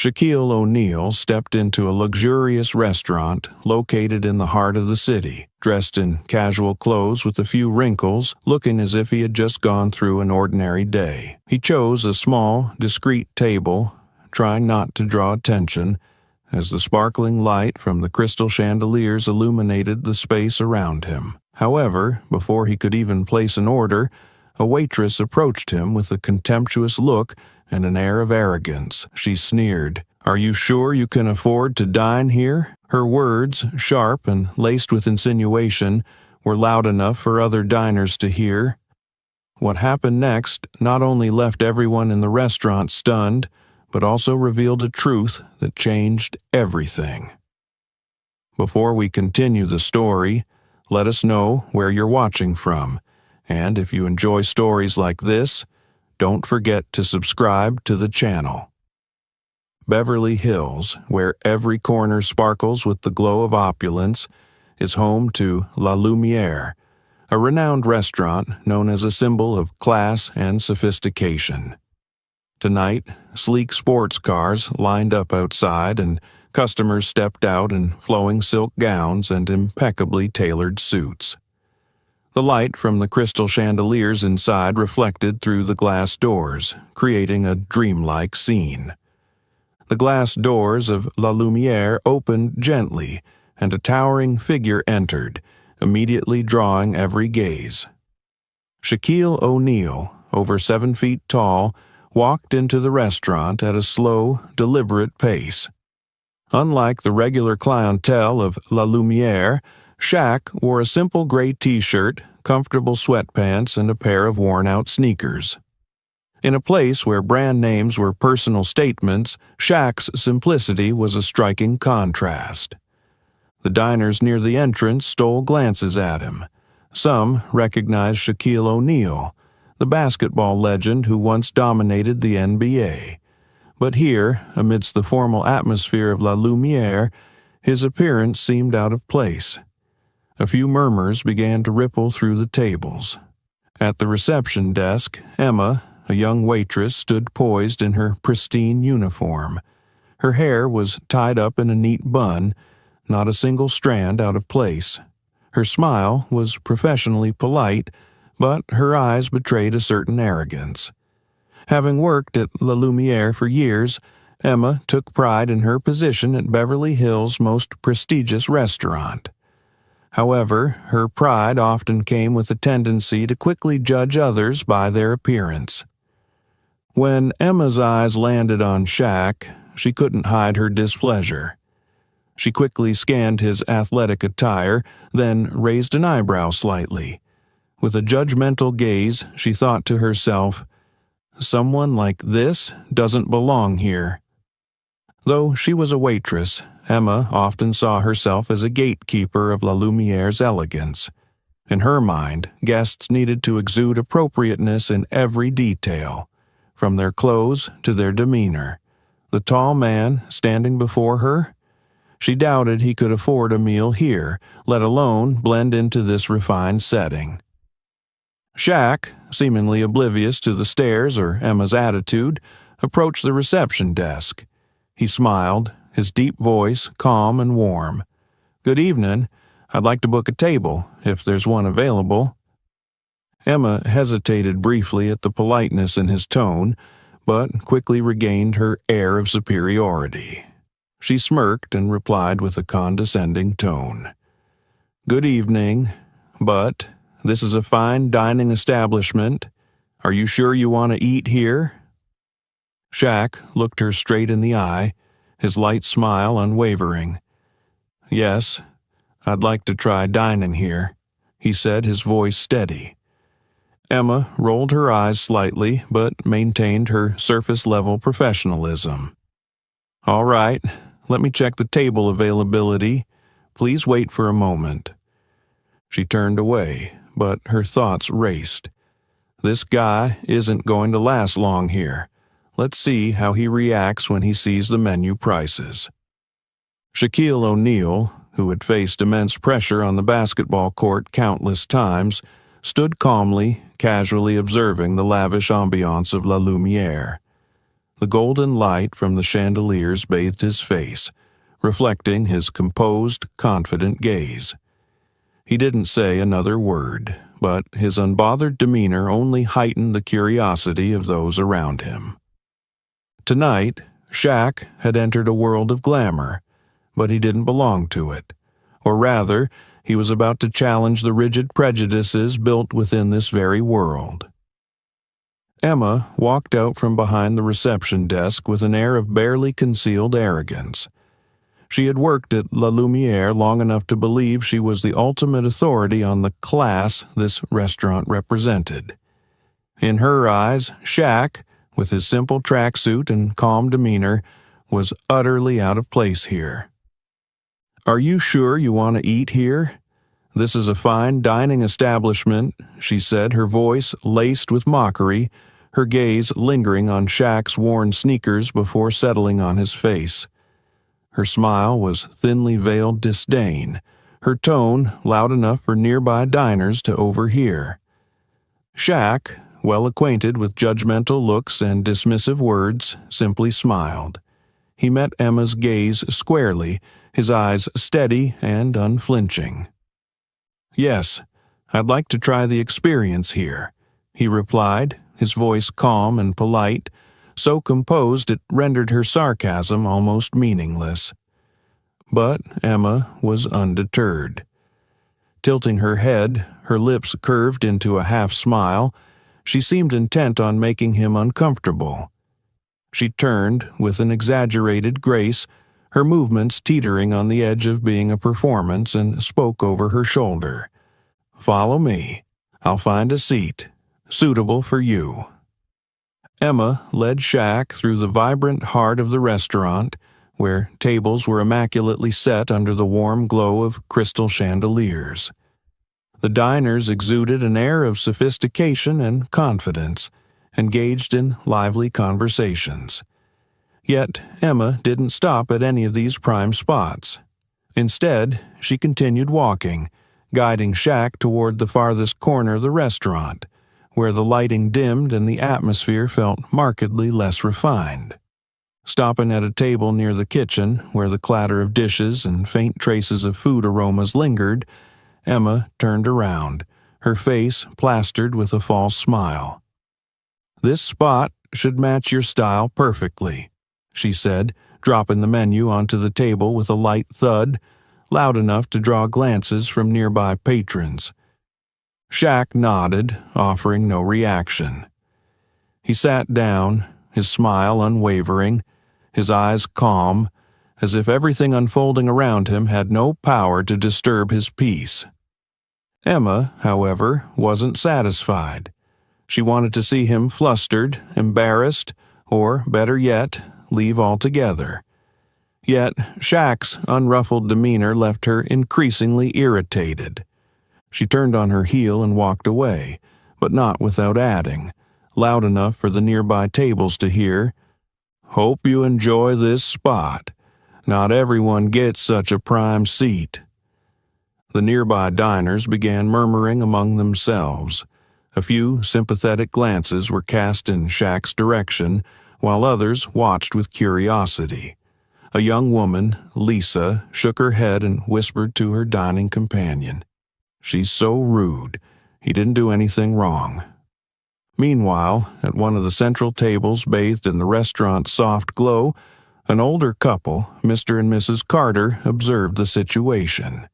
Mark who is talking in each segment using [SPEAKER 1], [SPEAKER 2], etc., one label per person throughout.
[SPEAKER 1] Shaquille O'Neal stepped into a luxurious restaurant located in the heart of the city, dressed in casual clothes with a few wrinkles, looking as if he had just gone through an ordinary day. He chose a small, discreet table, trying not to draw attention, as the sparkling light from the crystal chandeliers illuminated the space around him. However, before he could even place an order, a waitress approached him with a contemptuous look and an air of arrogance. She sneered, "Are you sure you can afford to dine here?" Her words, sharp and laced with insinuation, were loud enough for other diners to hear. What happened next not only left everyone in the restaurant stunned, but also revealed a truth that changed everything. Before we continue the story, let us know where you're watching from, and if you enjoy stories like this, don't forget to subscribe to the channel. Beverly Hills, where every corner sparkles with the glow of opulence, is home to La Lumiere, a renowned restaurant known as a symbol of class and sophistication. Tonight, sleek sports cars lined up outside and customers stepped out in flowing silk gowns and impeccably tailored suits. The light from the crystal chandeliers inside reflected through the glass doors, creating a dreamlike scene. The glass doors of La Lumiere opened gently, and a towering figure entered, immediately drawing every gaze. Shaquille O'Neal, over 7 feet tall, walked into the restaurant at a slow, deliberate pace. Unlike the regular clientele of La Lumiere, Shaq wore a simple gray t-shirt, comfortable sweatpants, and a pair of worn-out sneakers. In a place where brand names were personal statements, Shaq's simplicity was a striking contrast. The diners near the entrance stole glances at him. Some recognized Shaquille O'Neal, the basketball legend who once dominated the NBA. But here, amidst the formal atmosphere of La Lumiere, his appearance seemed out of place. A few murmurs began to ripple through the tables. At the reception desk, Emma, a young waitress, stood poised in her pristine uniform. Her hair was tied up in a neat bun, not a single strand out of place. Her smile was professionally polite, but her eyes betrayed a certain arrogance. Having worked at La Lumiere for years, Emma took pride in her position at Beverly Hills' most prestigious restaurant. However, her pride often came with a tendency to quickly judge others by their appearance. When Emma's eyes landed on Shaq, she couldn't hide her displeasure. She quickly scanned his athletic attire, then raised an eyebrow slightly. With a judgmental gaze, she thought to herself, "Someone like this doesn't belong here." Though she was a waitress, Emma often saw herself as a gatekeeper of La Lumiere's elegance. In her mind, guests needed to exude appropriateness in every detail, from their clothes to their demeanor. The tall man standing before her? She doubted he could afford a meal here, let alone blend into this refined setting. Shaq, seemingly oblivious to the stares or Emma's attitude, approached the reception desk. He smiled, his deep voice calm and warm. "Good evening. I'd like to book a table, if there's one available." Emma hesitated briefly at the politeness in his tone, but quickly regained her air of superiority. She smirked and replied with a condescending tone. "Good evening, but this is a fine dining establishment. Are you sure you want to eat here?" Shaq looked her straight in the eye, his light smile unwavering. "Yes, I'd like to try dining here," he said, his voice steady. Emma rolled her eyes slightly, but maintained her surface-level professionalism. "All right, let me check the table availability. Please wait for a moment." She turned away, but her thoughts raced. This guy isn't going to last long here. Let's see how he reacts when he sees the menu prices. Shaquille O'Neal, who had faced immense pressure on the basketball court countless times, stood calmly, casually observing the lavish ambiance of La Lumiere. The golden light from the chandeliers bathed his face, reflecting his composed, confident gaze. He didn't say another word, but his unbothered demeanor only heightened the curiosity of those around him. Tonight, Shaq had entered a world of glamour, but he didn't belong to it. Or rather, he was about to challenge the rigid prejudices built within this very world. Emma walked out from behind the reception desk with an air of barely concealed arrogance. She had worked at La Lumiere long enough to believe she was the ultimate authority on the class this restaurant represented. In her eyes, Shaq, with his simple tracksuit and calm demeanor, was utterly out of place here. "Are you sure you want to eat here? This is a fine dining establishment," she said, her voice laced with mockery, her gaze lingering on Shaq's worn sneakers before settling on his face. Her smile was thinly veiled disdain, her tone loud enough for nearby diners to overhear. Shaq, well acquainted with judgmental looks and dismissive words, simply smiled. He met Emma's gaze squarely, his eyes steady and unflinching. "Yes, I'd like to try the experience here," he replied, his voice calm and polite, so composed it rendered her sarcasm almost meaningless. But Emma was undeterred. Tilting her head, her lips curved into a half-smile, she seemed intent on making him uncomfortable. She turned with an exaggerated grace, her movements teetering on the edge of being a performance, and spoke over her shoulder. "Follow me. I'll find a seat, suitable for you." Emma led Shaq through the vibrant heart of the restaurant, where tables were immaculately set under the warm glow of crystal chandeliers. The diners exuded an air of sophistication and confidence, engaged in lively conversations. Yet Emma didn't stop at any of these prime spots. Instead, she continued walking, guiding Shaq toward the farthest corner of the restaurant, where the lighting dimmed and the atmosphere felt markedly less refined. Stopping at a table near the kitchen, where the clatter of dishes and faint traces of food aromas lingered, Emma turned around, her face plastered with a false smile. "This spot should match your style perfectly," she said, dropping the menu onto the table with a light thud, loud enough to draw glances from nearby patrons. Shaq nodded, offering no reaction. He sat down, his smile unwavering, his eyes calm, as if everything unfolding around him had no power to disturb his peace. Emma, however, wasn't satisfied. She wanted to see him flustered, embarrassed, or, better yet, leave altogether. Yet Shaq's unruffled demeanor left her increasingly irritated. She turned on her heel and walked away, but not without adding, loud enough for the nearby tables to hear, "Hope you enjoy this spot. Not everyone gets such a prime seat." The nearby diners began murmuring among themselves. A few sympathetic glances were cast in Shaq's direction, while others watched with curiosity. A young woman, Lisa, shook her head and whispered to her dining companion, "She's so rude. He didn't do anything wrong." Meanwhile, at one of the central tables bathed in the restaurant's soft glow, an older couple, Mr. and Mrs. Carter, observed the situation.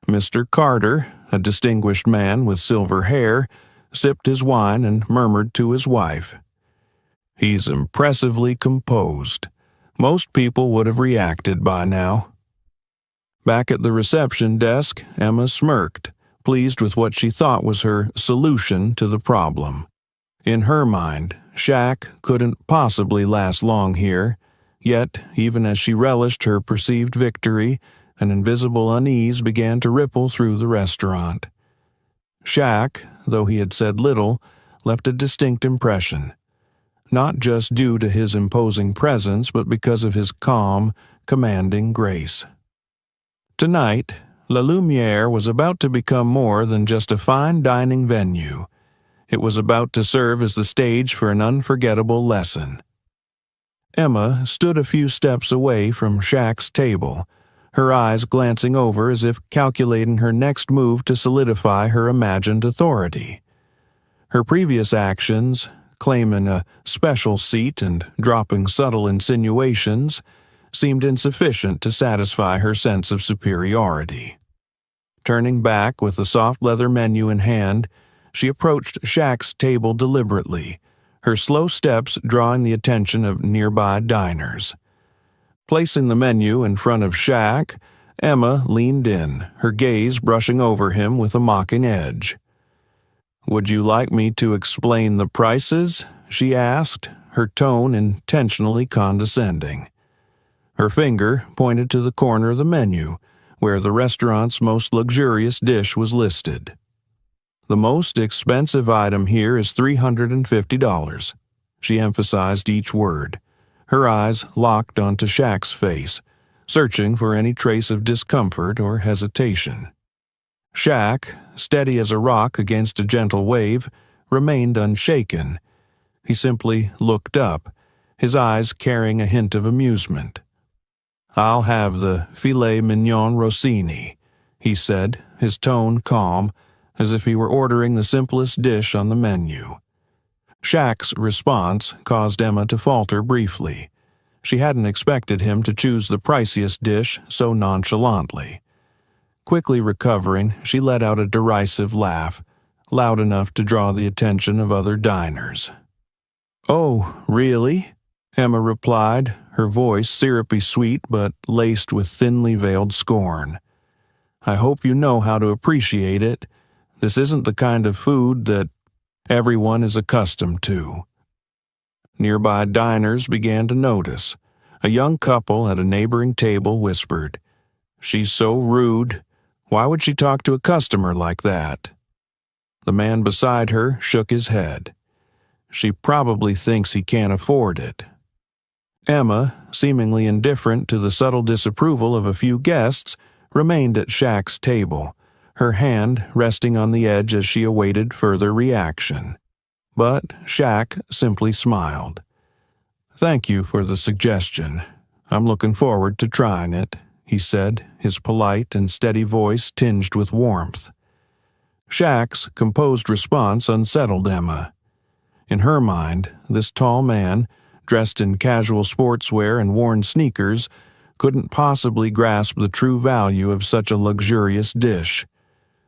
[SPEAKER 1] Mr. Carter, a distinguished man with silver hair, sipped his wine and murmured to his wife, "He's impressively composed. Most people would have reacted by now." Back at the reception desk, Emma smirked, pleased with what she thought was her solution to the problem. In her mind, Shaq couldn't possibly last long here, yet, even as she relished her perceived victory, an invisible unease began to ripple through the restaurant. Shaq, though he had said little, left a distinct impression, not just due to his imposing presence, but because of his calm, commanding grace. Tonight, La Lumiere was about to become more than just a fine dining venue. It was about to serve as the stage for an unforgettable lesson. Emma stood a few steps away from Shaq's table, her eyes glancing over as if calculating her next move to solidify her imagined authority. Her previous actions, claiming a special seat and dropping subtle insinuations, seemed insufficient to satisfy her sense of superiority. Turning back with the soft leather menu in hand, she approached Shaq's table deliberately, her slow steps drawing the attention of nearby diners. Placing the menu in front of Shaq, Emma leaned in, her gaze brushing over him with a mocking edge. "Would you like me to explain the prices?" she asked, her tone intentionally condescending. Her finger pointed to the corner of the menu, where the restaurant's most luxurious dish was listed. "The most expensive item here is $350. She emphasized each word, her eyes locked onto Shaq's face, searching for any trace of discomfort or hesitation. Shaq, steady as a rock against a gentle wave, remained unshaken. He simply looked up, his eyes carrying a hint of amusement. "I'll have the filet mignon Rossini," he said, his tone calm, as if he were ordering the simplest dish on the menu. Shaq's response caused Emma to falter briefly. She hadn't expected him to choose the priciest dish so nonchalantly. Quickly recovering, she let out a derisive laugh, loud enough to draw the attention of other diners. "Oh, really?" Emma replied, her voice syrupy sweet but laced with thinly veiled scorn. "I hope you know how to appreciate it. This isn't the kind of food that everyone is accustomed to." Nearby diners began to notice. A young couple at a neighboring table whispered, "She's so rude. Why would she talk to a customer like that?" The man beside her shook his head. "She probably thinks he can't afford it." Emma, seemingly indifferent to the subtle disapproval of a few guests, remained at Shaq's table, her hand resting on the edge as she awaited further reaction. But Shaq simply smiled. "Thank you for the suggestion. I'm looking forward to trying it," he said, his polite and steady voice tinged with warmth. Shaq's composed response unsettled Emma. In her mind, this tall man, dressed in casual sportswear and worn sneakers, couldn't possibly grasp the true value of such a luxurious dish.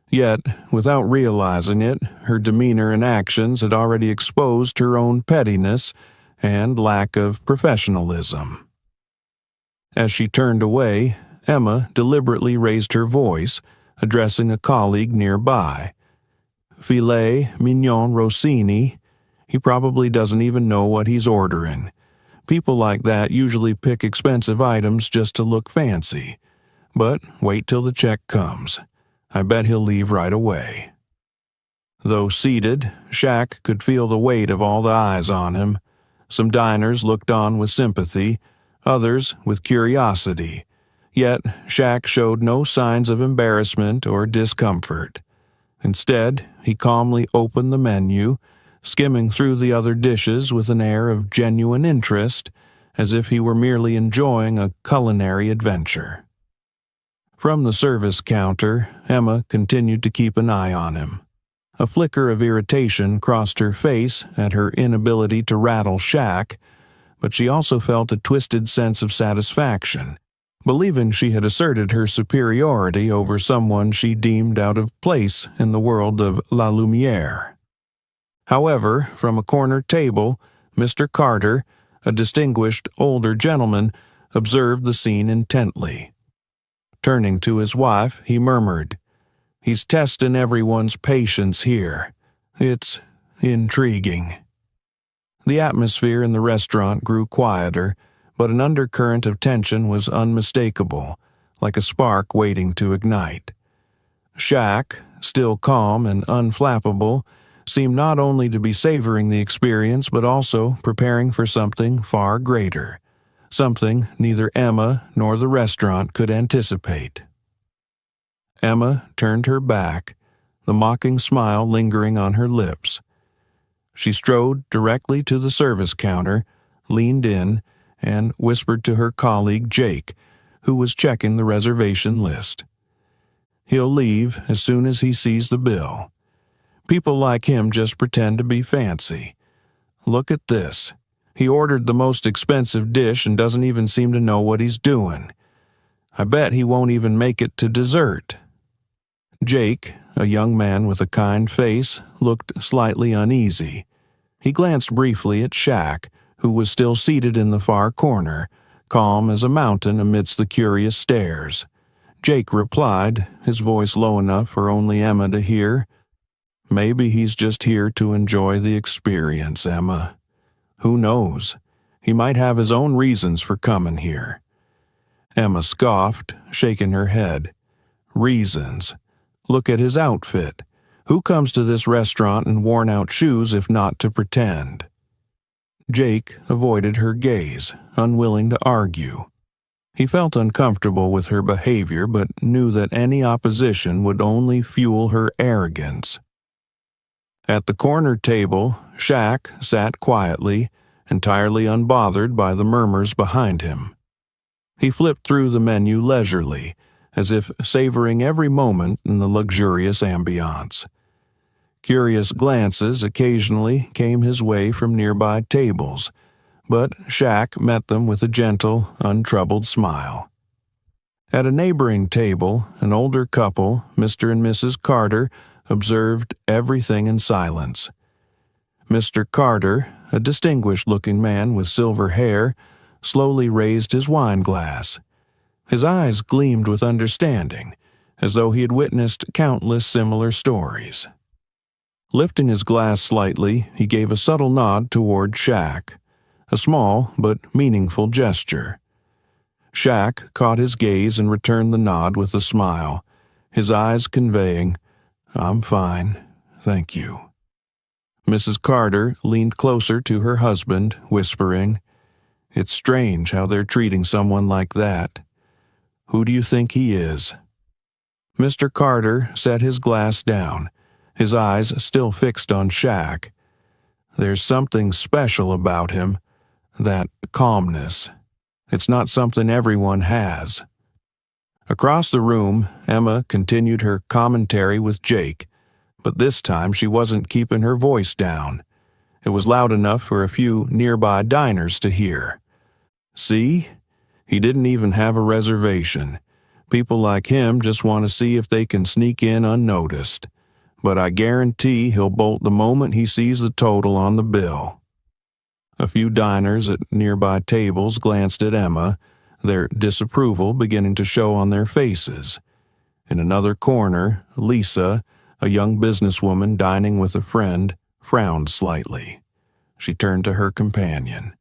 [SPEAKER 1] Yet, without realizing it, her demeanor and actions had already exposed her own pettiness and lack of professionalism. As she turned away, Emma deliberately raised her voice, addressing a colleague nearby. "Filet mignon Rossini? He probably doesn't even know what he's ordering. People like that usually pick expensive items just to look fancy. But wait till the check comes. I bet he'll leave right away." Though seated, Shaq could feel the weight of all the eyes on him. Some diners looked on with sympathy, others with curiosity. Yet Shaq showed no signs of embarrassment or discomfort. Instead, he calmly opened the menu, skimming through the other dishes with an air of genuine interest, as if he were merely enjoying a culinary adventure. From the service counter, Emma continued to keep an eye on him. A flicker of irritation crossed her face at her inability to rattle Shaq, but she also felt a twisted sense of satisfaction, believing she had asserted her superiority over someone she deemed out of place in the world of La Lumière. However, from a corner table, Mr. Carter, a distinguished older gentleman, observed the scene intently. Turning to his wife, he murmured, "He's testing everyone's patience here. It's intriguing." The atmosphere in the restaurant grew quieter, but an undercurrent of tension was unmistakable, like a spark waiting to ignite. Shaq, still calm and unflappable, seemed not only to be savoring the experience but also preparing for something far greater, something neither Emma nor the restaurant could anticipate. Emma turned her back, the mocking smile lingering on her lips. She strode directly to the service counter, leaned in, and whispered to her colleague Jake, who was checking the reservation list. He'll leave as soon as he sees the bill. People like him just pretend to be fancy. Look at this. He ordered the most expensive dish and doesn't even seem to know what he's doing. I bet he won't even make it to dessert. Jake, a young man with a kind face, looked slightly uneasy. He glanced briefly at Shaq, who was still seated in the far corner, calm as a mountain amidst the curious stares. Jake replied, his voice low enough for only Emma to hear, "Maybe he's just here to enjoy the experience, Emma. Who knows? He might have his own reasons for coming here." Emma scoffed, shaking her head. "Reasons? Look at his outfit. Who comes to this restaurant in worn-out shoes if not to pretend?" Jake avoided her gaze, unwilling to argue. He felt uncomfortable with her behavior, but knew that any opposition would only fuel her arrogance. At the corner table, Shaq sat quietly, entirely unbothered by the murmurs behind him. He flipped through the menu leisurely, as if savoring every moment in the luxurious ambiance. Curious glances occasionally came his way from nearby tables, but Shaq met them with a gentle, untroubled smile. At a neighboring table, an older couple, Mr. and Mrs. Carter, observed everything in silence. Mr. Carter, a distinguished-looking man with silver hair, slowly raised his wine glass. His eyes gleamed with understanding, as though he had witnessed countless similar stories. Lifting his glass slightly, he gave a subtle nod toward Shaq, a small but meaningful gesture. Shaq caught his gaze and returned the nod with a smile, his eyes conveying, "I'm fine, thank you." Mrs. Carter leaned closer to her husband, whispering, "It's strange how they're treating someone like that. Who do you think he is?" Mr. Carter set his glass down, his eyes still fixed on Shaq. "There's something special about him, that calmness. It's not something everyone has." Across the room, Emma continued her commentary with Jake, but this time she wasn't keeping her voice down. It was loud enough for a few nearby diners to hear. "See? He didn't even have a reservation. People like him just want to see if they can sneak in unnoticed. But I guarantee he'll bolt the moment he sees the total on the bill." A few diners at nearby tables glanced at Emma, their disapproval beginning to show on their faces. In another corner, Lisa, a young businesswoman dining with a friend, frowned slightly. She turned to her companion.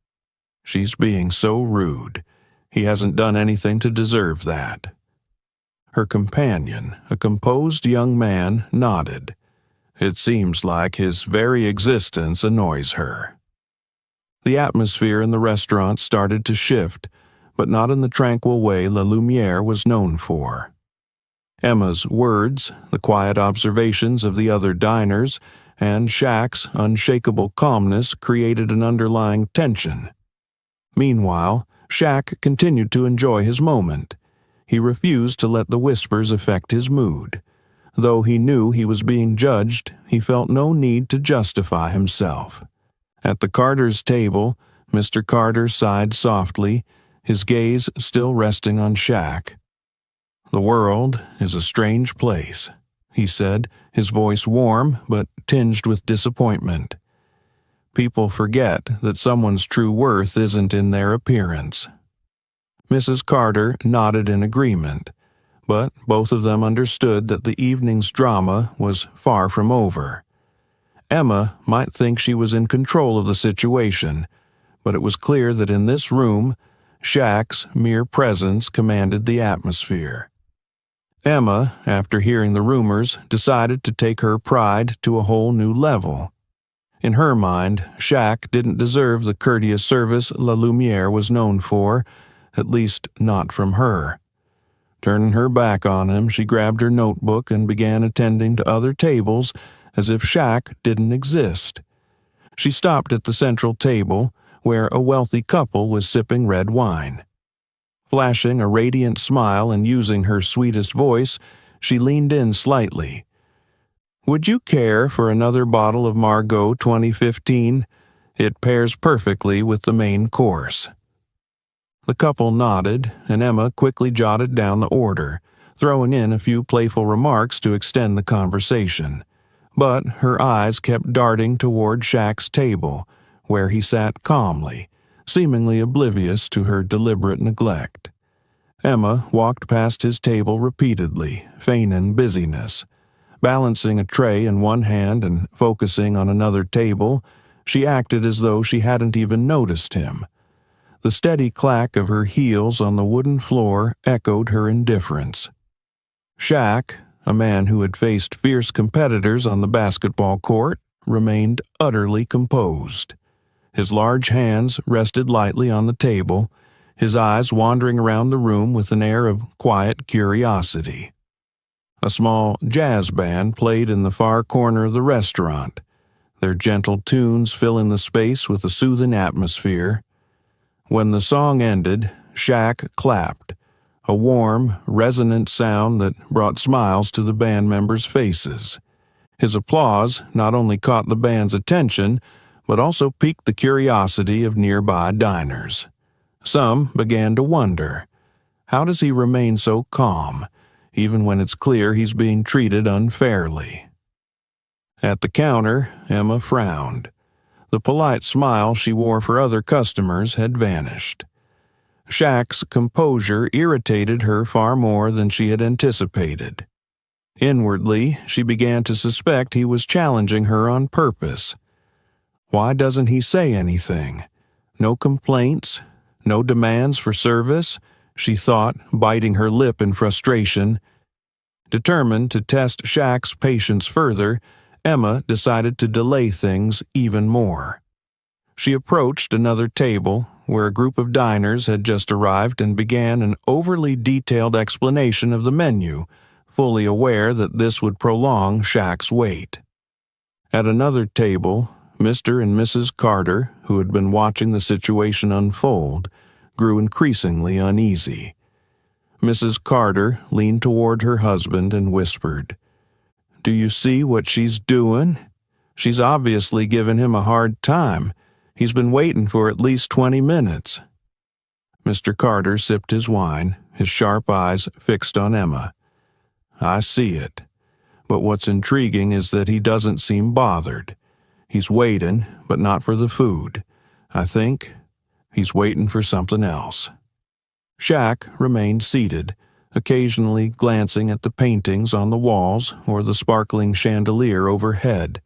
[SPEAKER 1] "She's being so rude. He hasn't done anything to deserve that." Her companion, a composed young man, nodded. It seems like his very existence annoys her. The atmosphere in the restaurant started to shift, but not in the tranquil way La Lumiere was known for. Emma's words, the quiet observations of the other diners, and Shaq's unshakable calmness created an underlying tension. Meanwhile, Shaq continued to enjoy his moment. He refused to let the whispers affect his mood. Though he knew he was being judged, he felt no need to justify himself. At the Carters' table, Mr. Carter sighed softly, his gaze still resting on Shaq. "The world is a strange place," he said, his voice warm but tinged with disappointment. "People forget that someone's true worth isn't in their appearance." Mrs. Carter nodded in agreement, but both of them understood that the evening's drama was far from over. Emma might think she was in control of the situation, but it was clear that in this room, Shaq's mere presence commanded the atmosphere. Emma, after hearing the rumors, decided to take her pride to a whole new level. In her mind, Shaq didn't deserve the courteous service La Lumiere was known for, at least not from her. Turning her back on him, she grabbed her notebook and began attending to other tables as if Shaq didn't exist. She stopped at the central table, where a wealthy couple was sipping red wine. Flashing a radiant smile and using her sweetest voice, she leaned in slightly. "Would you care for another bottle of Margaux 2015? It pairs perfectly with the main course." The couple nodded, and Emma quickly jotted down the order, throwing in a few playful remarks to extend the conversation. But her eyes kept darting toward Shaq's table, where he sat calmly, seemingly oblivious to her deliberate neglect. Emma walked past his table repeatedly, feigning busyness. Balancing a tray in one hand and focusing on another table, she acted as though she hadn't even noticed him. The steady clack of her heels on the wooden floor echoed her indifference. Shaq, a man who had faced fierce competitors on the basketball court, remained utterly composed. His large hands rested lightly on the table, his eyes wandering around the room with an air of quiet curiosity. A small jazz band played in the far corner of the restaurant, their gentle tunes filling the space with a soothing atmosphere. When the song ended, Shaq clapped, a warm, resonant sound that brought smiles to the band members' faces. His applause not only caught the band's attention, but also piqued the curiosity of nearby diners. Some began to wonder, how does he remain so calm, even when it's clear he's being treated unfairly? At the counter, Emma frowned. The polite smile she wore for other customers had vanished. Shaq's composure irritated her far more than she had anticipated. Inwardly, she began to suspect he was challenging her on purpose. Why doesn't he say anything? No complaints, no demands for service, she thought, biting her lip in frustration. Determined to test Shaq's patience further, Emma decided to delay things even more. She approached another table, where a group of diners had just arrived, and began an overly detailed explanation of the menu, fully aware that this would prolong Shaq's wait. At another table, Mr. and Mrs. Carter, who had been watching the situation unfold, grew increasingly uneasy. Mrs. Carter leaned toward her husband and whispered, "Do you see what she's doing? She's obviously giving him a hard time. He's been waiting for at least 20 minutes. Mr. Carter sipped his wine, his sharp eyes fixed on Emma. "I see it. But what's intriguing is that he doesn't seem bothered. He's waiting, but not for the food. I think he's waiting for something else." Shaq remained seated, occasionally glancing at the paintings on the walls or the sparkling chandelier overhead.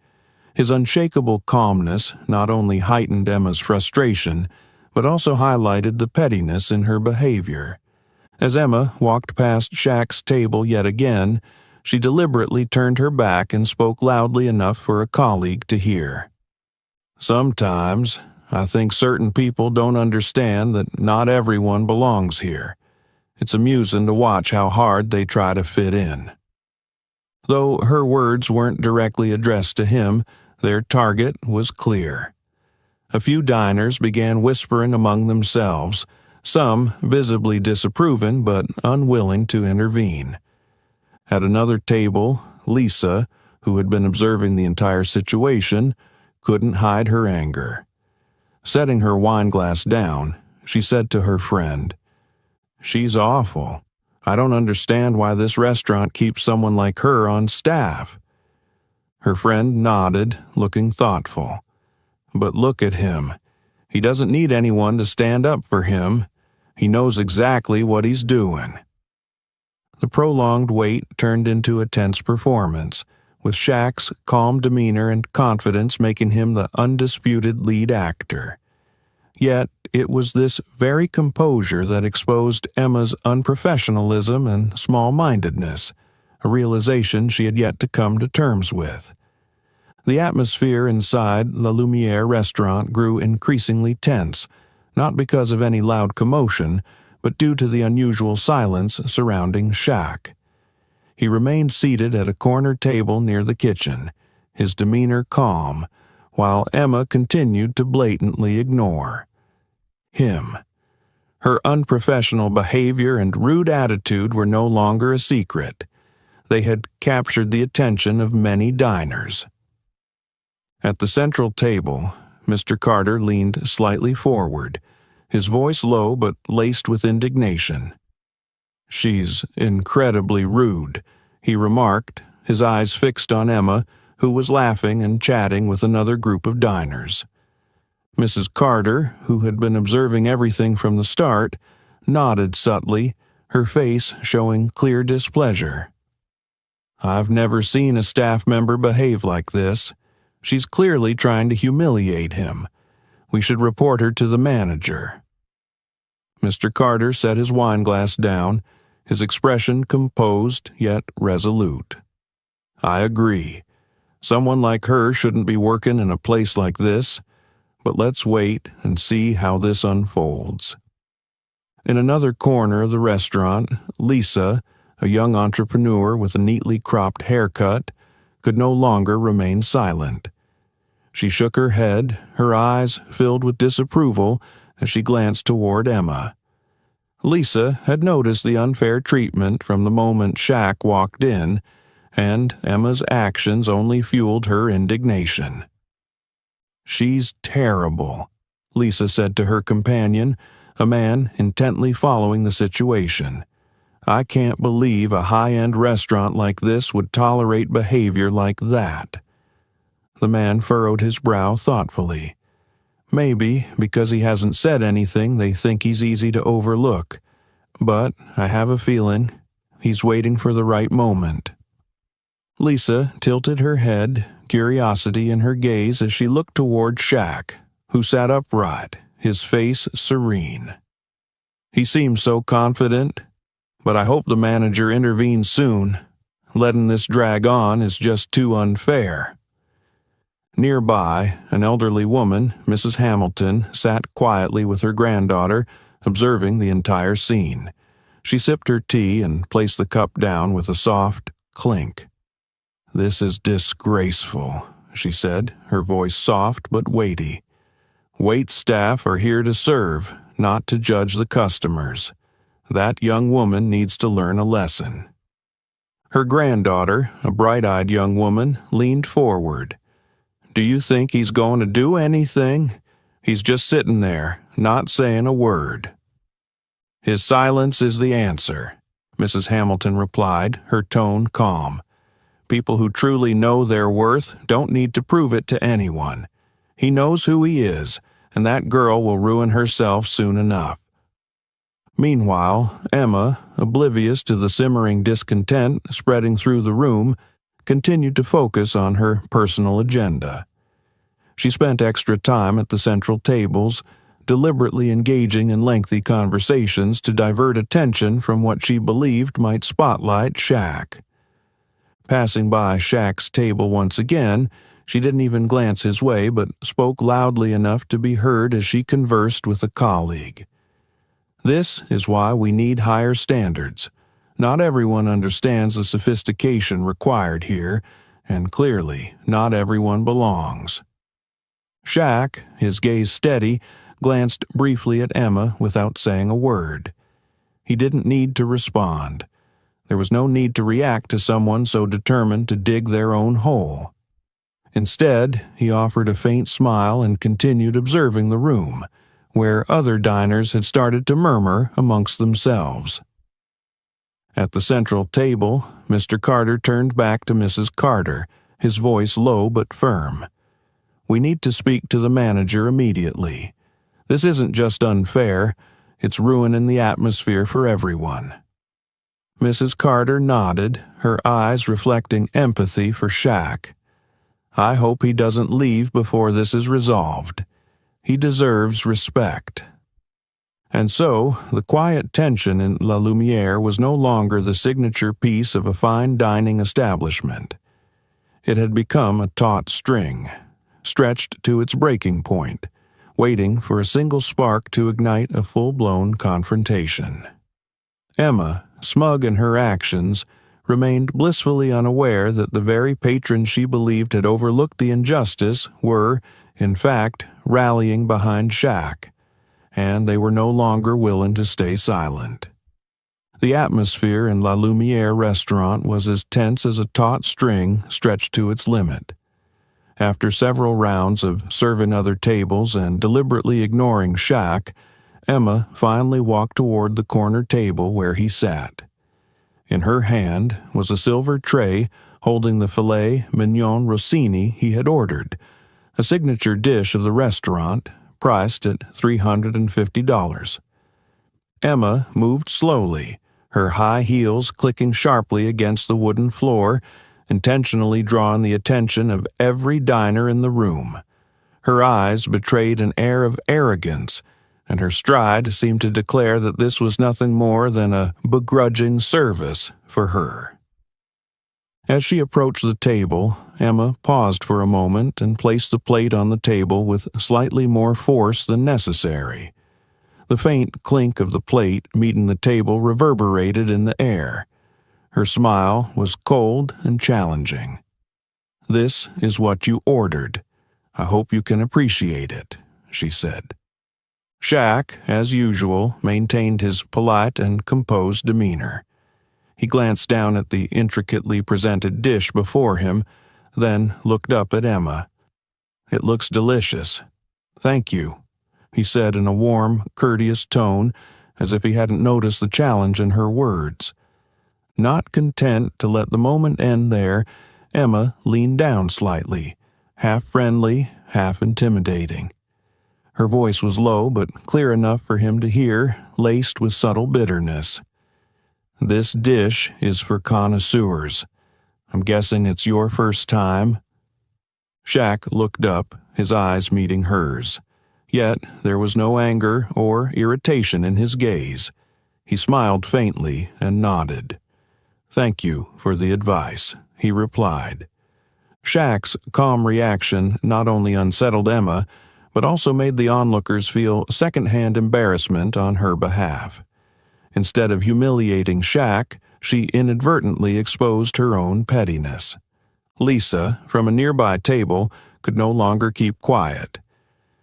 [SPEAKER 1] His unshakable calmness not only heightened Emma's frustration, but also highlighted the pettiness in her behavior. As Emma walked past Shaq's table yet again, she deliberately turned her back and spoke loudly enough for a colleague to hear. "Sometimes, I think certain people don't understand that not everyone belongs here. It's amusing to watch how hard they try to fit in." Though her words weren't directly addressed to him, their target was clear. A few diners began whispering among themselves, some visibly disapproving but unwilling to intervene. At another table, Lisa, who had been observing the entire situation, couldn't hide her anger. Setting her wineglass down, she said to her friend, "She's awful. I don't understand why this restaurant keeps someone like her on staff." Her friend nodded, looking thoughtful. "But look at him. He doesn't need anyone to stand up for him. He knows exactly what he's doing." The prolonged wait turned into a tense performance, with Shaq's calm demeanor and confidence making him the undisputed lead actor. Yet it was this very composure that exposed Emma's unprofessionalism and small-mindedness, a realization she had yet to come to terms with. The atmosphere inside La Lumiere restaurant grew increasingly tense, not because of any loud commotion, but due to the unusual silence surrounding Shaq. He remained seated at a corner table near the kitchen, his demeanor calm, while Emma continued to blatantly ignore him. Her unprofessional behavior and rude attitude were no longer a secret. They had captured the attention of many diners. At the central table, Mr. Carter leaned slightly forward, his voice low but laced with indignation. "She's incredibly rude," he remarked, his eyes fixed on Emma, who was laughing and chatting with another group of diners. Mrs. Carter, who had been observing everything from the start, nodded subtly, her face showing clear displeasure. "I've never seen a staff member behave like this. She's clearly trying to humiliate him. We should report her to the manager." Mr. Carter set his wineglass down, his expression composed yet resolute. "I agree. Someone like her shouldn't be working in a place like this. But let's wait and see how this unfolds." In another corner of the restaurant, Lisa, a young entrepreneur with a neatly cropped haircut, could no longer remain silent. She shook her head, her eyes filled with disapproval as she glanced toward Emma. Lisa had noticed the unfair treatment from the moment Shaq walked in, and Emma's actions only fueled her indignation. "She's terrible," Lisa said to her companion, a man intently following the situation. "I can't believe a high-end restaurant like this would tolerate behavior like that." The man furrowed his brow thoughtfully. "Maybe because he hasn't said anything they think he's easy to overlook, but I have a feeling he's waiting for the right moment." Lisa tilted her head, curiosity in her gaze as she looked toward Shaq, who sat upright, his face serene. "He seems so confident, but I hope the manager intervenes soon. Letting this drag on is just too unfair." Nearby, an elderly woman, Mrs. Hamilton, sat quietly with her granddaughter, observing the entire scene. She sipped her tea and placed the cup down with a soft clink. "This is disgraceful," she said, her voice soft but weighty. "Wait staff are here to serve, not to judge the customers. That young woman needs to learn a lesson." Her granddaughter, a bright-eyed young woman, leaned forward. "Do you think he's going to do anything? He's just sitting there, not saying a word." "His silence is the answer," Mrs. Hamilton replied, her tone calm. "People who truly know their worth don't need to prove it to anyone. He knows who he is, and that girl will ruin herself soon enough." Meanwhile, Emma, oblivious to the simmering discontent spreading through the room, continued to focus on her personal agenda. She spent extra time at the central tables, deliberately engaging in lengthy conversations to divert attention from what she believed might spotlight Shaq. Passing by Shaq's table once again, she didn't even glance his way but spoke loudly enough to be heard as she conversed with a colleague. "This is why we need higher standards. Not everyone understands the sophistication required here, and clearly not everyone belongs." Shaq, his gaze steady, glanced briefly at Emma without saying a word. He didn't need to respond. There was no need to react to someone so determined to dig their own hole. Instead, he offered a faint smile and continued observing the room, where other diners had started to murmur amongst themselves. At the central table, Mr. Carter turned back to Mrs. Carter, his voice low but firm. "We need to speak to the manager immediately. This isn't just unfair, it's ruining the atmosphere for everyone." Mrs. Carter nodded, her eyes reflecting empathy for Shaq. "I hope he doesn't leave before this is resolved. He deserves respect." And so, the quiet tension in La Lumiere was no longer the signature piece of a fine dining establishment. It had become a taut string, stretched to its breaking point, waiting for a single spark to ignite a full-blown confrontation. Emma, smug in her actions, remained blissfully unaware that the very patrons she believed had overlooked the injustice were, in fact, rallying behind Shaq, and they were no longer willing to stay silent. The atmosphere in La Lumiere restaurant was as tense as a taut string stretched to its limit. After several rounds of serving other tables and deliberately ignoring Shaq, Emma finally walked toward the corner table where he sat. In her hand was a silver tray holding the filet mignon rossini he had ordered, a signature dish of the restaurant, priced at $350. Emma moved slowly, her high heels clicking sharply against the wooden floor, intentionally drawing the attention of every diner in the room. Her eyes betrayed an air of arrogance, and her stride seemed to declare that this was nothing more than a begrudging service for her. As she approached the table, Emma paused for a moment and placed the plate on the table with slightly more force than necessary. The faint clink of the plate meeting the table reverberated in the air. Her smile was cold and challenging. "This is what you ordered. I hope you can appreciate it," she said. Shaq, as usual, maintained his polite and composed demeanor. He glanced down at the intricately presented dish before him, then looked up at Emma. "It looks delicious. Thank you," he said in a warm, courteous tone, as if he hadn't noticed the challenge in her words. Not content to let the moment end there, Emma leaned down slightly, half friendly, half intimidating. Her voice was low but clear enough for him to hear, laced with subtle bitterness. "This dish is for connoisseurs. I'm guessing it's your first time?" Shaq looked up, his eyes meeting hers. Yet there was no anger or irritation in his gaze. He smiled faintly and nodded. "Thank you for the advice," he replied. Shaq's calm reaction not only unsettled Emma, but also made the onlookers feel second-hand embarrassment on her behalf. Instead of humiliating Shaq, she inadvertently exposed her own pettiness. Lisa, from a nearby table, could no longer keep quiet.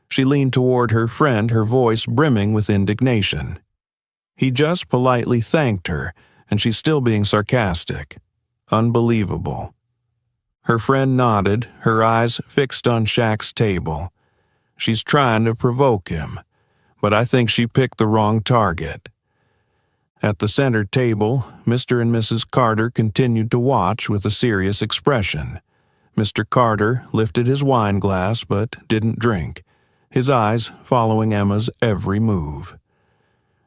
[SPEAKER 1] She leaned toward her friend, her voice brimming with indignation. He just politely thanked her, and she's still being sarcastic. Unbelievable. Her friend nodded, her eyes fixed on Shaq's table. She's trying to provoke him, but I think she picked the wrong target. At the center table, Mr. and Mrs. Carter continued to watch with a serious expression. Mr. Carter lifted his wine glass but didn't drink, his eyes following Emma's every move.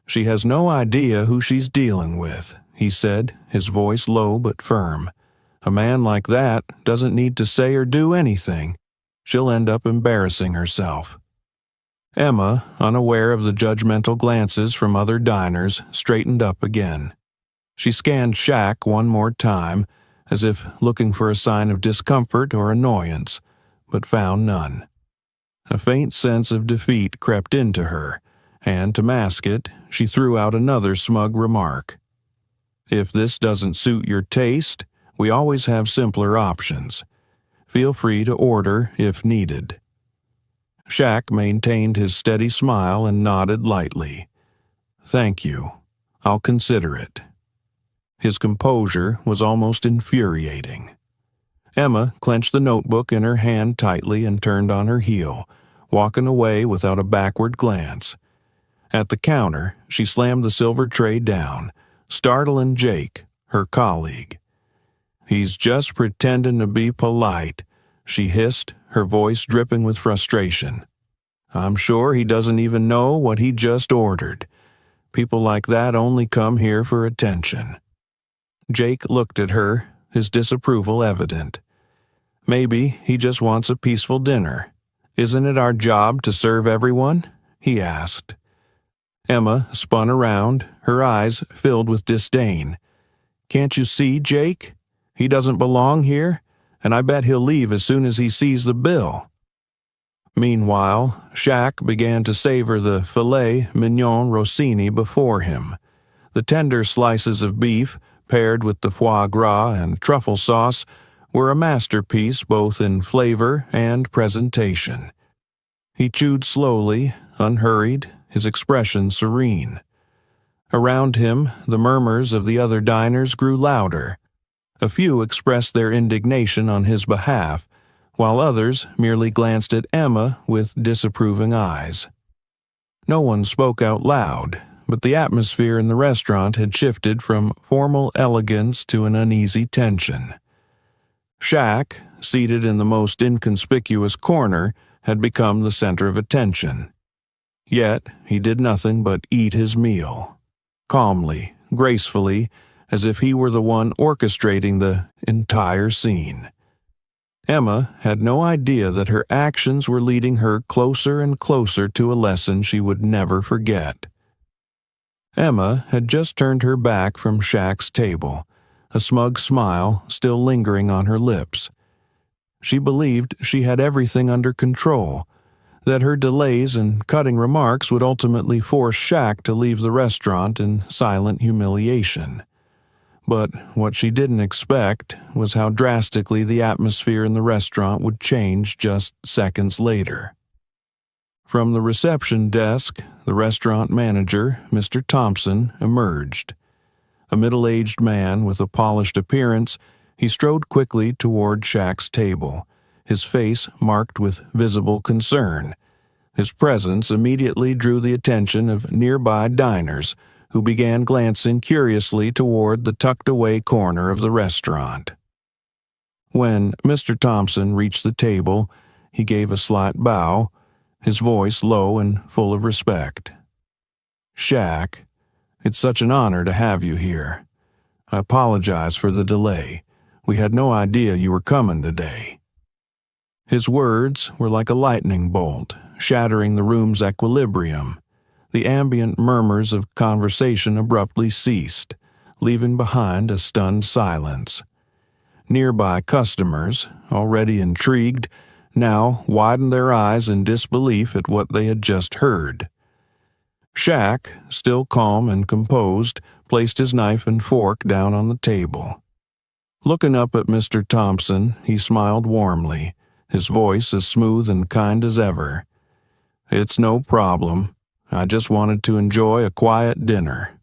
[SPEAKER 1] "She has no idea who she's dealing with," he said, his voice low but firm. "A man like that doesn't need to say or do anything. She'll end up embarrassing herself." Emma, unaware of the judgmental glances from other diners, straightened up again. She scanned Shaq one more time, as if looking for a sign of discomfort or annoyance, but found none. A faint sense of defeat crept into her, and to mask it, she threw out another smug remark. "If this doesn't suit your taste, we always have simpler options. Feel free to order if needed." Shaq maintained his steady smile and nodded lightly. "Thank you. I'll consider it." His composure was almost infuriating. Emma clenched the notebook in her hand tightly and turned on her heel, walking away without a backward glance. At the counter, she slammed the silver tray down, startling Jake, her colleague. "He's just pretending to be polite," she hissed, her voice dripping with frustration. "I'm sure he doesn't even know what he just ordered. People like that only come here for attention." Jake looked at her, his disapproval evident. "Maybe he just wants a peaceful dinner. Isn't it our job to serve everyone?" he asked. Emma spun around, her eyes filled with disdain. "Can't you see, Jake? He doesn't belong here, and I bet he'll leave as soon as he sees the bill." Meanwhile, Shaq began to savor the filet mignon rossini before him. The tender slices of beef, paired with the foie gras and truffle sauce, were a masterpiece both in flavor and presentation. He chewed slowly, unhurried, his expression serene. Around him, the murmurs of the other diners grew louder. A few expressed their indignation on his behalf, while others merely glanced at Emma with disapproving eyes. No one spoke out loud, but the atmosphere in the restaurant had shifted from formal elegance to an uneasy tension. Shaq, seated in the most inconspicuous corner, had become the center of attention. Yet he did nothing but eat his meal, calmly, gracefully, as if he were the one orchestrating the entire scene. Emma had no idea that her actions were leading her closer and closer to a lesson she would never forget. Emma had just turned her back from Shaq's table, a smug smile still lingering on her lips. She believed she had everything under control, that her delays and cutting remarks would ultimately force Shaq to leave the restaurant in silent humiliation. But what she didn't expect was how drastically the atmosphere in the restaurant would change just seconds later. From the reception desk, the restaurant manager, Mr. Thompson, emerged. A middle-aged man with a polished appearance, he strode quickly toward Shaq's table, his face marked with visible concern. His presence immediately drew the attention of nearby diners, who began glancing curiously toward the tucked-away corner of the restaurant. When Mr. Thompson reached the table, he gave a slight bow, his voice low and full of respect. "Shaq, it's such an honor to have you here. I apologize for the delay. We had no idea you were coming today." His words were like a lightning bolt, shattering the room's equilibrium. The ambient murmurs of conversation abruptly ceased, leaving behind a stunned silence. Nearby customers, already intrigued, now widened their eyes in disbelief at what they had just heard. Shaq, still calm and composed, placed his knife and fork down on the table. Looking up at Mr. Thompson, he smiled warmly, his voice as smooth and kind as ever. "It's no problem. I just wanted to enjoy a quiet dinner."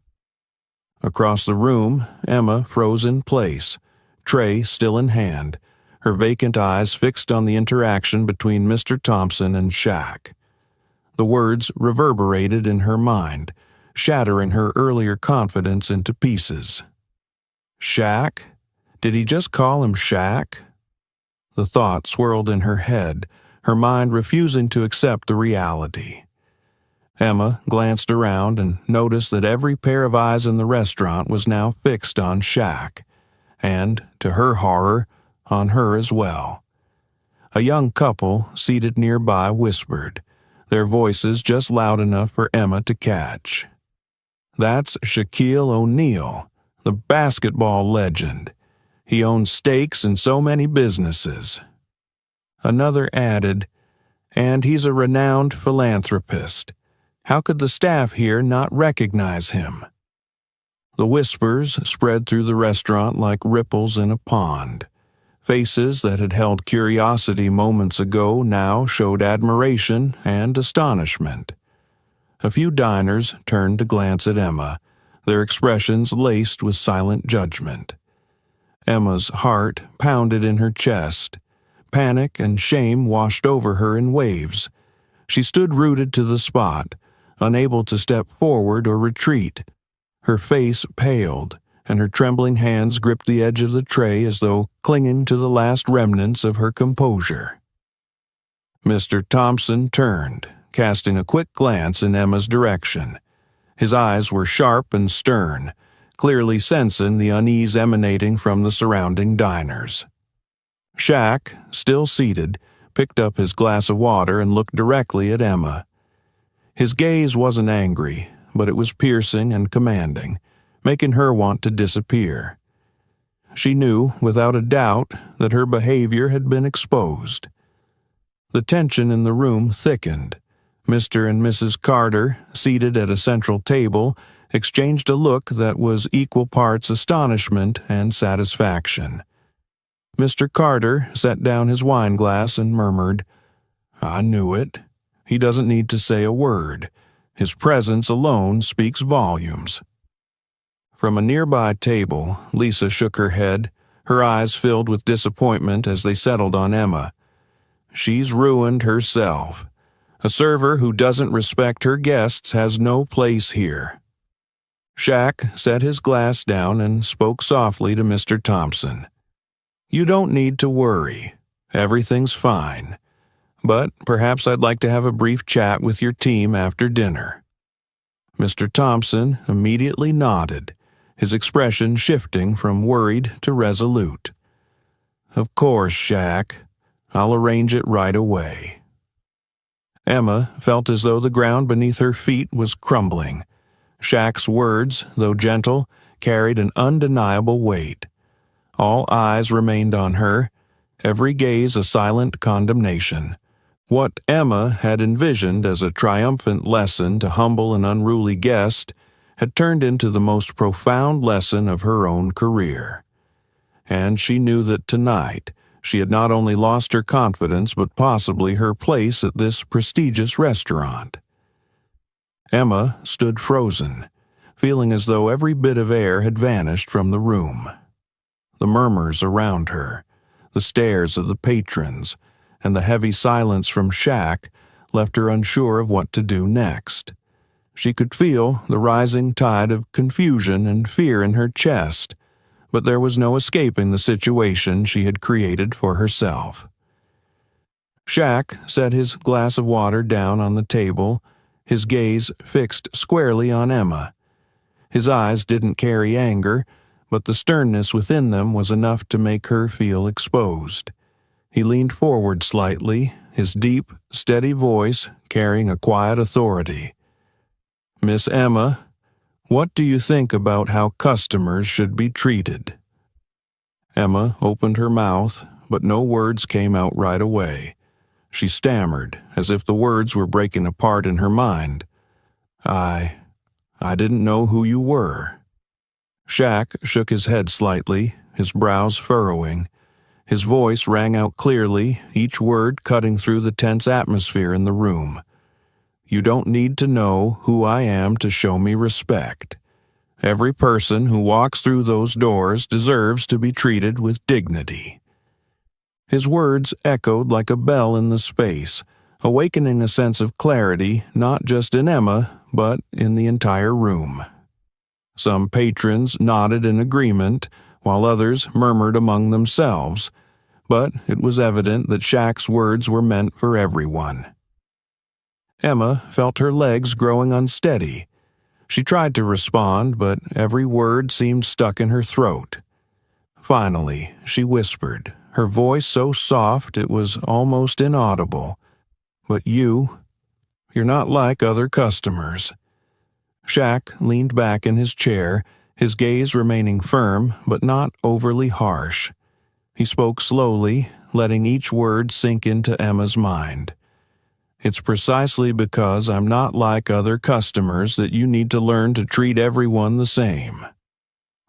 [SPEAKER 1] Across the room, Emma froze in place, tray still in hand, her vacant eyes fixed on the interaction between Mr. Thompson and Shaq. The words reverberated in her mind, shattering her earlier confidence into pieces. Shaq? Did he just call him Shaq? The thought swirled in her head, her mind refusing to accept the reality. Emma glanced around and noticed that every pair of eyes in the restaurant was now fixed on Shaq, and, to her horror, on her as well. A young couple seated nearby whispered, their voices just loud enough for Emma to catch. "That's Shaquille O'Neal, the basketball legend. He owns stakes in so many businesses." Another added, "And he's a renowned philanthropist. How could the staff here not recognize him?" The whispers spread through the restaurant like ripples in a pond. Faces that had held curiosity moments ago now showed admiration and astonishment. A few diners turned to glance at Emma, their expressions laced with silent judgment. Emma's heart pounded in her chest. Panic and shame washed over her in waves. She stood rooted to the spot, unable to step forward or retreat. Her face paled, and her trembling hands gripped the edge of the tray as though clinging to the last remnants of her composure. Mr. Thompson turned, casting a quick glance in Emma's direction. His eyes were sharp and stern, clearly sensing the unease emanating from the surrounding diners. Shaq, still seated, picked up his glass of water and looked directly at Emma. His gaze wasn't angry, but it was piercing and commanding, making her want to disappear. She knew, without a doubt, that her behavior had been exposed. The tension in the room thickened. Mr. and Mrs. Carter, seated at a central table, exchanged a look that was equal parts astonishment and satisfaction. Mr. Carter set down his wine glass and murmured, "I knew it. He doesn't need to say a word. His presence alone speaks volumes." From a nearby table, Lisa shook her head, her eyes filled with disappointment as they settled on Emma. "She's ruined herself. A server who doesn't respect her guests has no place here." Shaq set his glass down and spoke softly to Mr. Thompson. "You don't need to worry. Everything's fine. But perhaps I'd like to have a brief chat with your team after dinner." Mr. Thompson immediately nodded, his expression shifting from worried to resolute. "Of course, Shaq. I'll arrange it right away." Emma felt as though the ground beneath her feet was crumbling. Shaq's words, though gentle, carried an undeniable weight. All eyes remained on her, every gaze a silent condemnation. What Emma had envisioned as a triumphant lesson to humble and unruly guest had turned into the most profound lesson of her own career. And she knew that tonight she had not only lost her confidence but possibly her place at this prestigious restaurant. Emma stood frozen, feeling as though every bit of air had vanished from the room. The murmurs around her, the stares of the patrons, and the heavy silence from Shaq left her unsure of what to do next. She could feel the rising tide of confusion and fear in her chest, but there was no escaping the situation she had created for herself. Shaq set his glass of water down on the table, his gaze fixed squarely on Emma. His eyes didn't carry anger, but the sternness within them was enough to make her feel exposed. He leaned forward slightly, his deep, steady voice carrying a quiet authority. "Miss Emma, what do you think about how customers should be treated?" Emma opened her mouth, but no words came out right away. She stammered, as if the words were breaking apart in her mind. I didn't know who you were." Shaq shook his head slightly, his brows furrowing. His voice rang out clearly, each word cutting through the tense atmosphere in the room. "You don't need to know who I am to show me respect. Every person who walks through those doors deserves to be treated with dignity." His words echoed like a bell in the space, awakening a sense of clarity not just in Emma, but in the entire room. Some patrons nodded in agreement, while others murmured among themselves, but it was evident that Shaq's words were meant for everyone. Emma felt her legs growing unsteady. She tried to respond, but every word seemed stuck in her throat. Finally, she whispered, her voice so soft it was almost inaudible. "But you're not like other customers." Shaq leaned back in his chair, his gaze remaining firm but not overly harsh. He spoke slowly, letting each word sink into Emma's mind. "It's precisely because I'm not like other customers that you need to learn to treat everyone the same.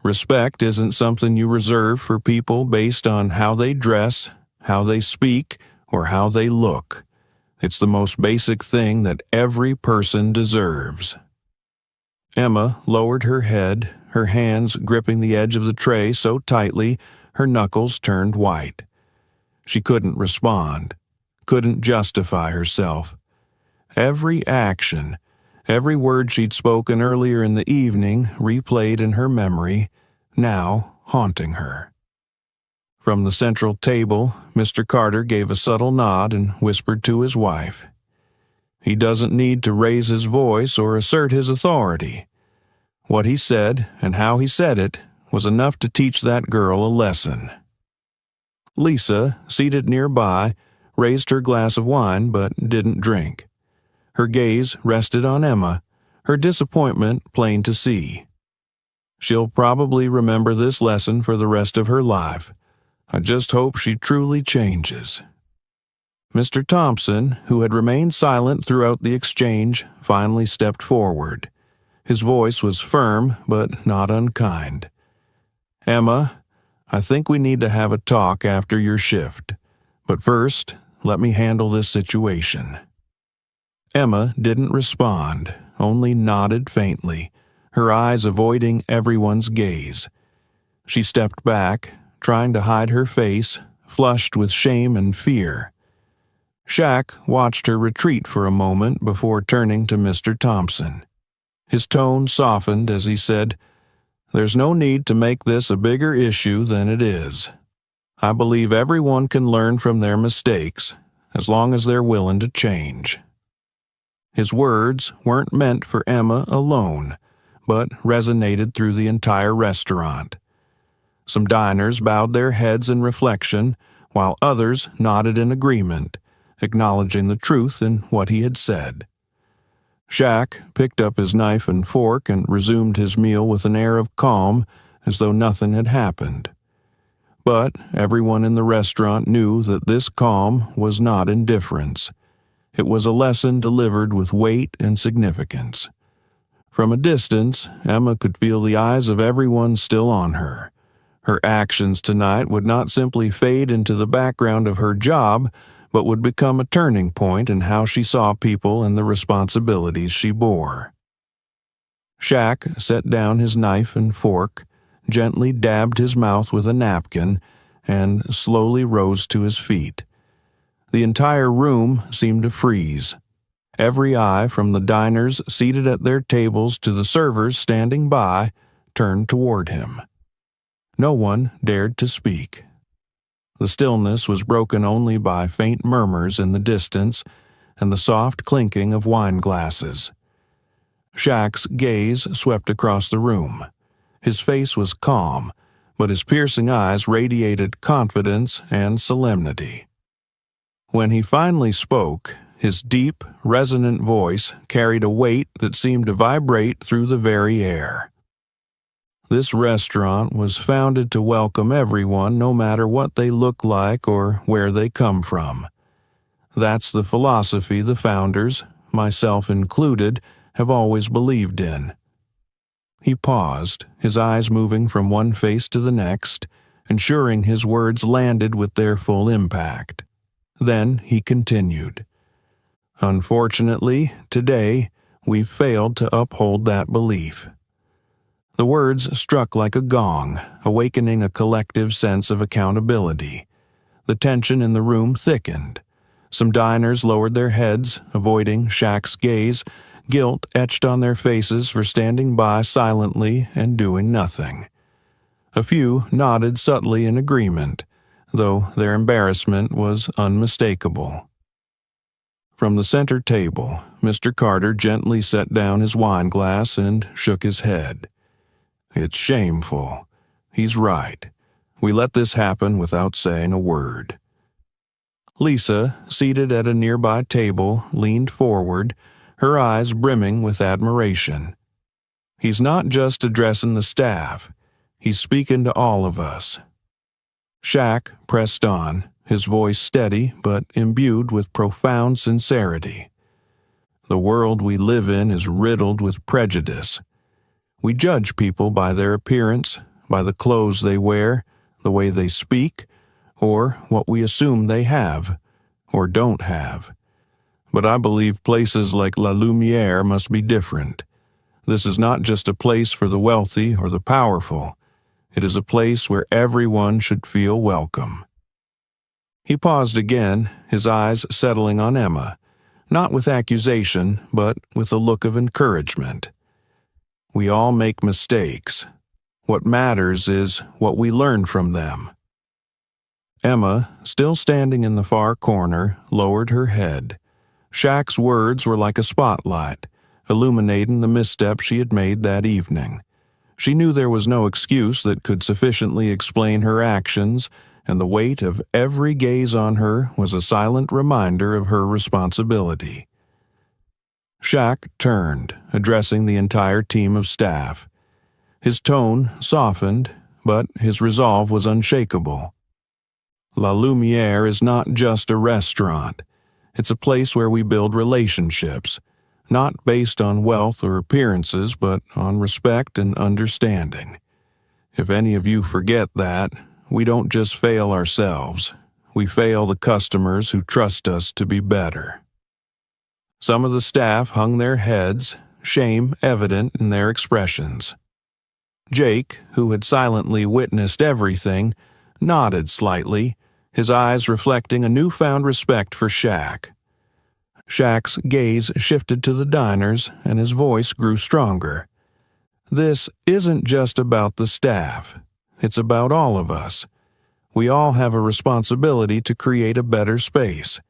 [SPEAKER 1] Respect isn't something you reserve for people based on how they dress, how they speak, or how they look. It's the most basic thing that every person deserves." Emma lowered her head, her hands gripping the edge of the tray so tightly her knuckles turned white. She couldn't respond, couldn't justify herself. Every action, every word she'd spoken earlier in the evening replayed in her memory, now haunting her. From the central table, Mr. Carter gave a subtle nod and whispered to his wife. "He doesn't need to raise his voice or assert his authority. What he said and how he said it was enough to teach that girl a lesson." Lisa, seated nearby, raised her glass of wine but didn't drink. Her gaze rested on Emma, her disappointment plain to see. "She'll probably remember this lesson for the rest of her life. I just hope she truly changes." Mr. Thompson, who had remained silent throughout the exchange, finally stepped forward. His voice was firm, but not unkind. "Emma, I think we need to have a talk after your shift. But first, let me handle this situation." Emma didn't respond, only nodded faintly, her eyes avoiding everyone's gaze. She stepped back, trying to hide her face, flushed with shame and fear. Shaq watched her retreat for a moment before turning to Mr. Thompson. His tone softened as he said, "There's no need to make this a bigger issue than it is. I believe everyone can learn from their mistakes, as long as they're willing to change." His words weren't meant for Emma alone, but resonated through the entire restaurant. Some diners bowed their heads in reflection, while others nodded in agreement, acknowledging the truth in what he had said. Shaq picked up his knife and fork and resumed his meal with an air of calm, as though nothing had happened. But everyone in the restaurant knew that this calm was not indifference. It was a lesson delivered with weight and significance. From a distance, Emma could feel the eyes of everyone still on her. Her actions tonight would not simply fade into the background of her job, but would become a turning point in how she saw people and the responsibilities she bore. Shaq set down his knife and fork, gently dabbed his mouth with a napkin, and slowly rose to his feet. The entire room seemed to freeze. Every eye, from the diners seated at their tables to the servers standing by, turned toward him. No one dared to speak. The stillness was broken only by faint murmurs in the distance and the soft clinking of wine glasses. Shaq's gaze swept across the room. His face was calm, but his piercing eyes radiated confidence and solemnity. When he finally spoke, his deep, resonant voice carried a weight that seemed to vibrate through the very air. This restaurant was founded to welcome everyone, no matter what they look like or where they come from. That's the philosophy the founders, myself included, have always believed in. He paused, his eyes moving from one face to the next, ensuring his words landed with their full impact. Then he continued. "Unfortunately, today, we've failed to uphold that belief." The words struck like a gong, awakening a collective sense of accountability. The tension in the room thickened. Some diners lowered their heads, avoiding Shaq's gaze, guilt etched on their faces for standing by silently and doing nothing. A few nodded subtly in agreement, though their embarrassment was unmistakable. From the center table, Mr. Carter gently set down his wine glass and shook his head. "It's shameful. He's right. We let this happen without saying a word." Lisa, seated at a nearby table, leaned forward, her eyes brimming with admiration. "He's not just addressing the staff. He's speaking to all of us." Shaq pressed on, his voice steady but imbued with profound sincerity. "The world we live in is riddled with prejudice. We judge people by their appearance, by the clothes they wear, the way they speak, or what we assume they have, or don't have. But I believe places like La Lumiere must be different. This is not just a place for the wealthy or the powerful. It is a place where everyone should feel welcome." He paused again, his eyes settling on Emma, not with accusation, but with a look of encouragement. "We all make mistakes. What matters is what we learn from them." Emma, still standing in the far corner, lowered her head. Shaq's words were like a spotlight, illuminating the misstep she had made that evening. She knew there was no excuse that could sufficiently explain her actions, and the weight of every gaze on her was a silent reminder of her responsibility. Shaq turned, addressing the entire team of staff. His tone softened, but his resolve was unshakable. La Lumiere is not just a restaurant. It's a place where we build relationships, not based on wealth or appearances, but on respect and understanding. If any of you forget that, we don't just fail ourselves, we fail the customers who trust us to be better. Some of the staff hung their heads, shame evident in their expressions. Jake, who had silently witnessed everything, nodded slightly, his eyes reflecting a newfound respect for Shaq. Shaq's gaze shifted to the diners, and his voice grew stronger. This isn't just about the staff. It's about all of us. We all have a responsibility to create a better space.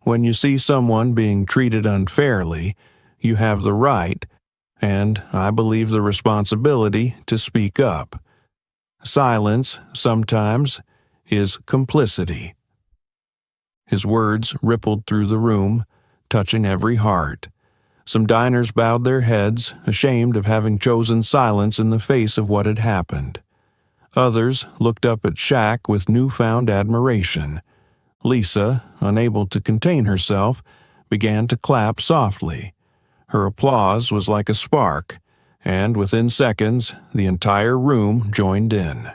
[SPEAKER 1] When you see someone being treated unfairly, you have the right, and I believe the responsibility, to speak up. Silence, sometimes, is complicity. His words rippled through the room, touching every heart. Some diners bowed their heads, ashamed of having chosen silence in the face of what had happened. Others looked up at Shaq with newfound admiration. Lisa, unable to contain herself, began to clap softly. Her applause was like a spark, and within seconds, the entire room joined in.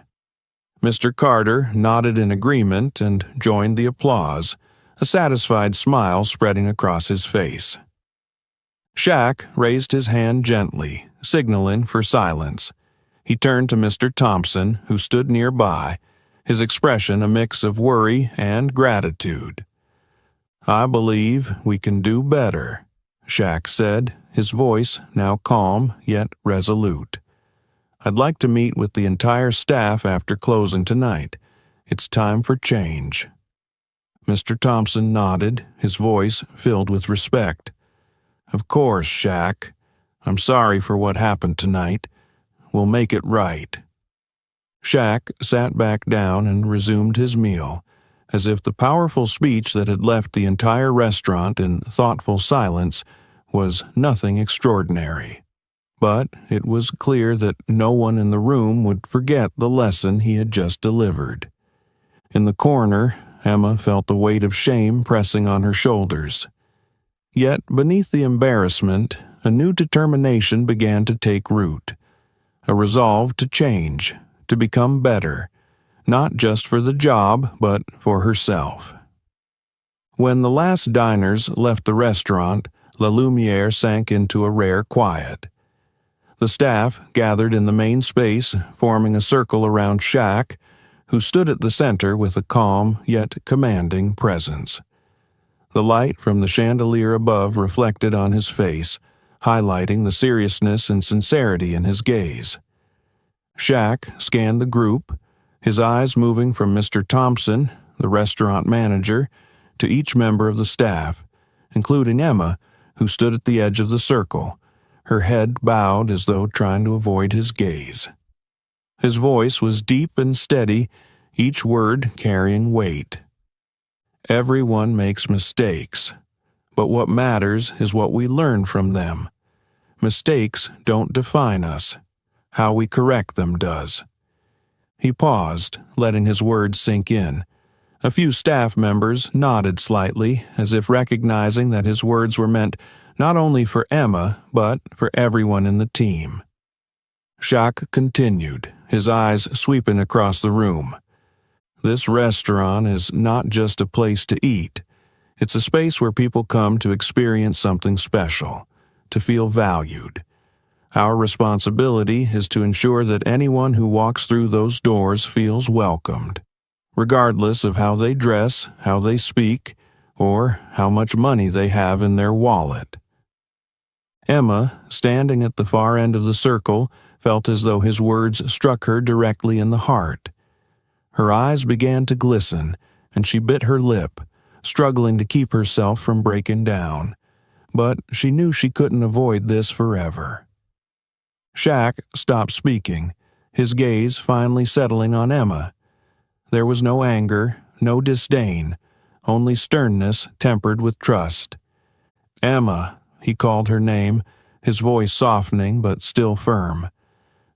[SPEAKER 1] Mr. Carter nodded in agreement and joined the applause, a satisfied smile spreading across his face. Shaq raised his hand gently, signaling for silence. He turned to Mr. Thompson, who stood nearby, his expression a mix of worry and gratitude. "I believe we can do better," Shaq said, his voice now calm yet resolute. "I'd like to meet with the entire staff after closing tonight. It's time for change." Mr. Thompson nodded, his voice filled with respect. "Of course, Shaq. I'm sorry for what happened tonight. We'll make it right." Shaq sat back down and resumed his meal, as if the powerful speech that had left the entire restaurant in thoughtful silence was nothing extraordinary. But it was clear that no one in the room would forget the lesson he had just delivered. In the corner, Emma felt the weight of shame pressing on her shoulders. Yet beneath the embarrassment, a new determination began to take root. A resolve to change, to become better, not just for the job, but for herself. When the last diners left the restaurant, La Lumiere sank into a rare quiet. The staff gathered in the main space, forming a circle around Shaq, who stood at the center with a calm yet commanding presence. The light from the chandelier above reflected on his face, highlighting the seriousness and sincerity in his gaze. Shaq scanned the group, his eyes moving from Mr. Thompson, the restaurant manager, to each member of the staff, including Emma, who stood at the edge of the circle, her head bowed as though trying to avoid his gaze. His voice was deep and steady, each word carrying weight. "Everyone makes mistakes, but what matters is what we learn from them. Mistakes don't define us. How we correct them does." He paused, letting his words sink in. A few staff members nodded slightly, as if recognizing that his words were meant not only for Emma, but for everyone in the team. Shaq continued, his eyes sweeping across the room. "This restaurant is not just a place to eat. It's a space where people come to experience something special, to feel valued. Our responsibility is to ensure that anyone who walks through those doors feels welcomed, regardless of how they dress, how they speak, or how much money they have in their wallet." Emma, standing at the far end of the circle, felt as though his words struck her directly in the heart. Her eyes began to glisten, and she bit her lip, struggling to keep herself from breaking down. But she knew she couldn't avoid this forever. Shaq stopped speaking, his gaze finally settling on Emma. There was no anger, no disdain, only sternness tempered with trust. "Emma," he called her name, his voice softening but still firm.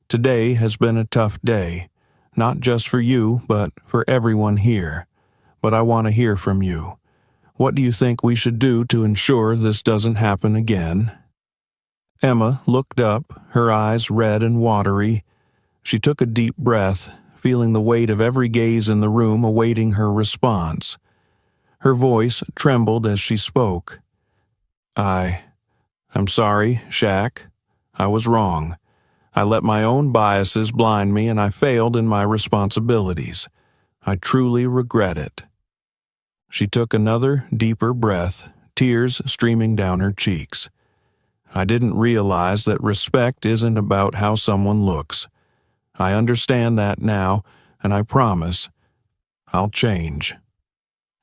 [SPEAKER 1] "Today has been a tough day, not just for you, but for everyone here. But I want to hear from you. What do you think we should do to ensure this doesn't happen again?" Emma looked up, her eyes red and watery. She took a deep breath, feeling the weight of every gaze in the room awaiting her response. Her voice trembled as she spoke. I'm sorry, Shaq. I was wrong. I let my own biases blind me and I failed in my responsibilities. I truly regret it." She took another deeper breath, tears streaming down her cheeks. "I didn't realize that respect isn't about how someone looks. I understand that now, and I promise I'll change."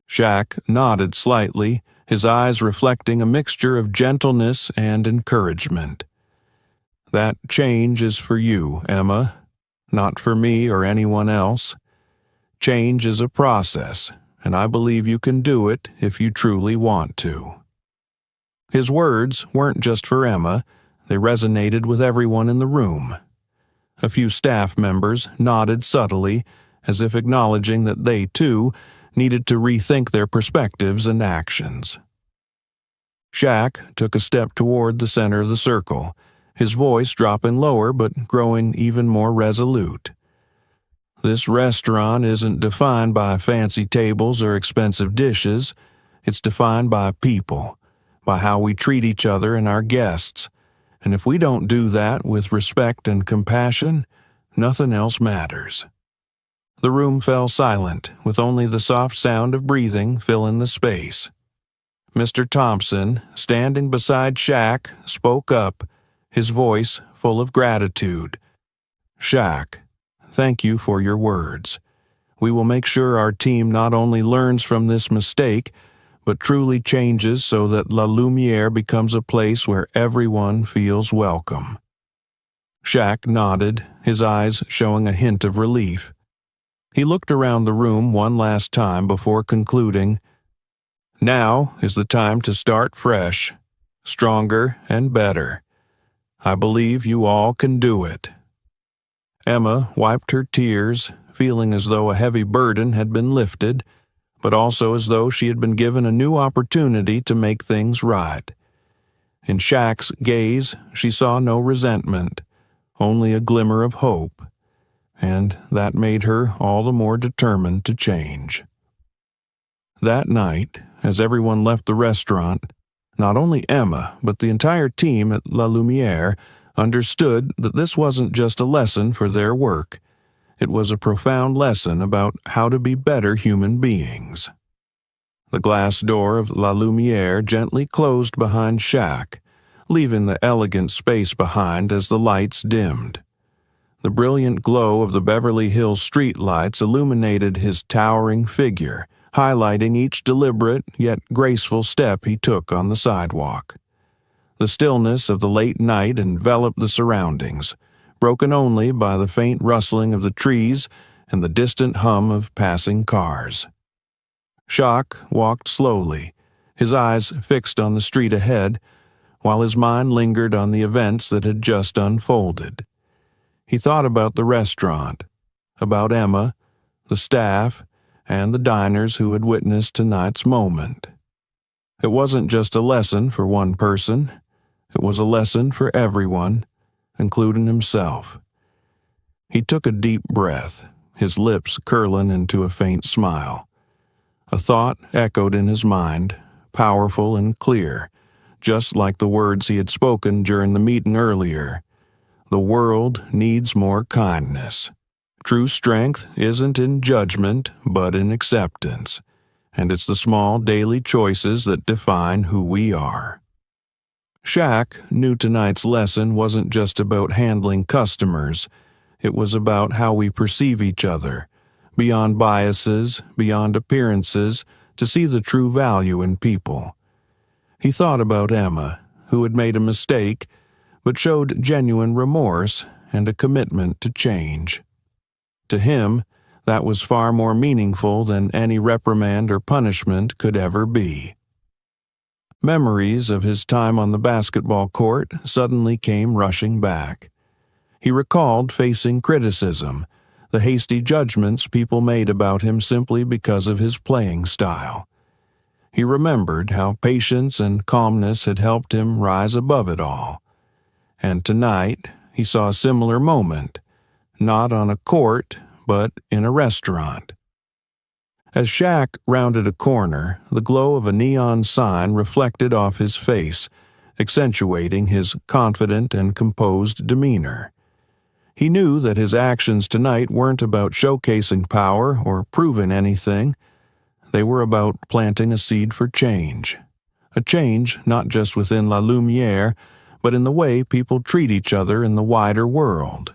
[SPEAKER 1] Shaq nodded slightly, his eyes reflecting a mixture of gentleness and encouragement. "That change is for you, Emma, not for me or anyone else. Change is a process, and I believe you can do it if you truly want to." His words weren't just for Emma, they resonated with everyone in the room. A few staff members nodded subtly, as if acknowledging that they, too, needed to rethink their perspectives and actions. Shaq took a step toward the center of the circle, his voice dropping lower but growing even more resolute. "This restaurant isn't defined by fancy tables or expensive dishes. It's defined by people, by how we treat each other and our guests. And if we don't do that with respect and compassion, nothing else matters." The room fell silent, with only the soft sound of breathing filling the space. Mr. Thompson, standing beside Shaq, spoke up, his voice full of gratitude. "Shaq, thank you for your words. We will make sure our team not only learns from this mistake, but truly changes so that La Lumiere becomes a place where everyone feels welcome." Shaq nodded, his eyes showing a hint of relief. He looked around the room one last time before concluding, "Now is the time to start fresh, stronger and better. I believe you all can do it." Emma wiped her tears, feeling as though a heavy burden had been lifted, but also as though she had been given a new opportunity to make things right. In Shaq's gaze, she saw no resentment, only a glimmer of hope, and that made her all the more determined to change. That night, as everyone left the restaurant, not only Emma, but the entire team at La Lumiere understood that this wasn't just a lesson for their work. It was a profound lesson about how to be better human beings. The glass door of La Lumiere gently closed behind Shaq, leaving the elegant space behind as the lights dimmed. The brilliant glow of the Beverly Hills streetlights illuminated his towering figure, highlighting each deliberate yet graceful step he took on the sidewalk. The stillness of the late night enveloped the surroundings, broken only by the faint rustling of the trees and the distant hum of passing cars. Shaq walked slowly, his eyes fixed on the street ahead, while his mind lingered on the events that had just unfolded. He thought about the restaurant, about Emma, the staff, and the diners who had witnessed tonight's moment. It wasn't just a lesson for one person, it was a lesson for everyone, including himself. He took a deep breath, his lips curling into a faint smile. A thought echoed in his mind, powerful and clear, just like the words he had spoken during the meeting earlier. The world needs more kindness. True strength isn't in judgment, but in acceptance, and it's the small daily choices that define who we are. Shaq knew tonight's lesson wasn't just about handling customers. It was about how we perceive each other, beyond biases, beyond appearances, to see the true value in people. He thought about Emma, who had made a mistake, but showed genuine remorse and a commitment to change. To him, that was far more meaningful than any reprimand or punishment could ever be. Memories of his time on the basketball court suddenly came rushing back. He recalled facing criticism, the hasty judgments people made about him simply because of his playing style. He remembered how patience and calmness had helped him rise above it all. And tonight, he saw a similar moment, not on a court, but in a restaurant. As Shaq rounded a corner, the glow of a neon sign reflected off his face, accentuating his confident and composed demeanor. He knew that his actions tonight weren't about showcasing power or proving anything. They were about planting a seed for change. A change not just within La Lumiere, but in the way people treat each other in the wider world.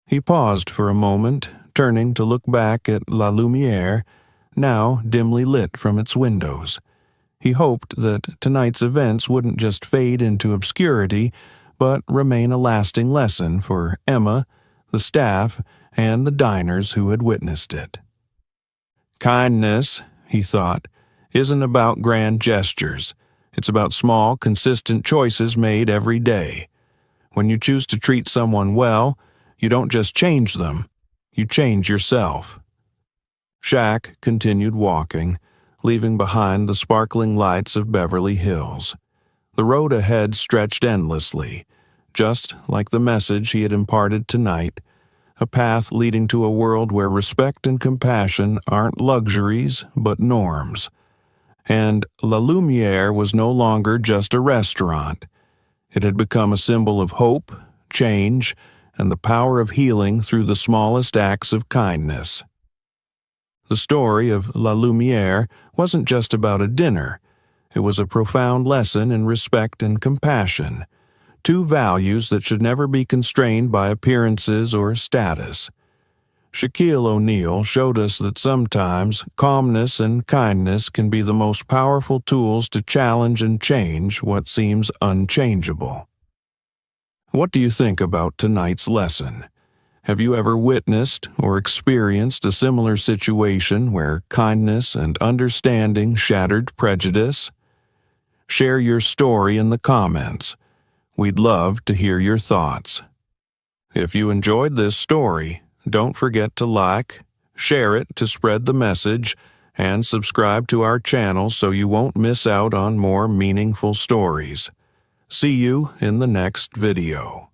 [SPEAKER 1] He paused for a moment, turning to look back at La Lumiere, now dimly lit from its windows. He hoped that tonight's events wouldn't just fade into obscurity, but remain a lasting lesson for Emma, the staff, and the diners who had witnessed it. Kindness, he thought, isn't about grand gestures. It's about small, consistent choices made every day. When you choose to treat someone well, you don't just change them, you change yourself. Shaq continued walking, leaving behind the sparkling lights of Beverly Hills. The road ahead stretched endlessly, just like the message he had imparted tonight, a path leading to a world where respect and compassion aren't luxuries but norms. And La Lumiere was no longer just a restaurant. It had become a symbol of hope, change, and the power of healing through the smallest acts of kindness. The story of La Lumiere wasn't just about a dinner. It was a profound lesson in respect and compassion, two values that should never be constrained by appearances or status. Shaquille O'Neal showed us that sometimes calmness and kindness can be the most powerful tools to challenge and change what seems unchangeable. What do you think about tonight's lesson? Have you ever witnessed or experienced a similar situation where kindness and understanding shattered prejudice? Share your story in the comments. We'd love to hear your thoughts. If you enjoyed this story, don't forget to like, share it to spread the message, and subscribe to our channel so you won't miss out on more meaningful stories. See you in the next video.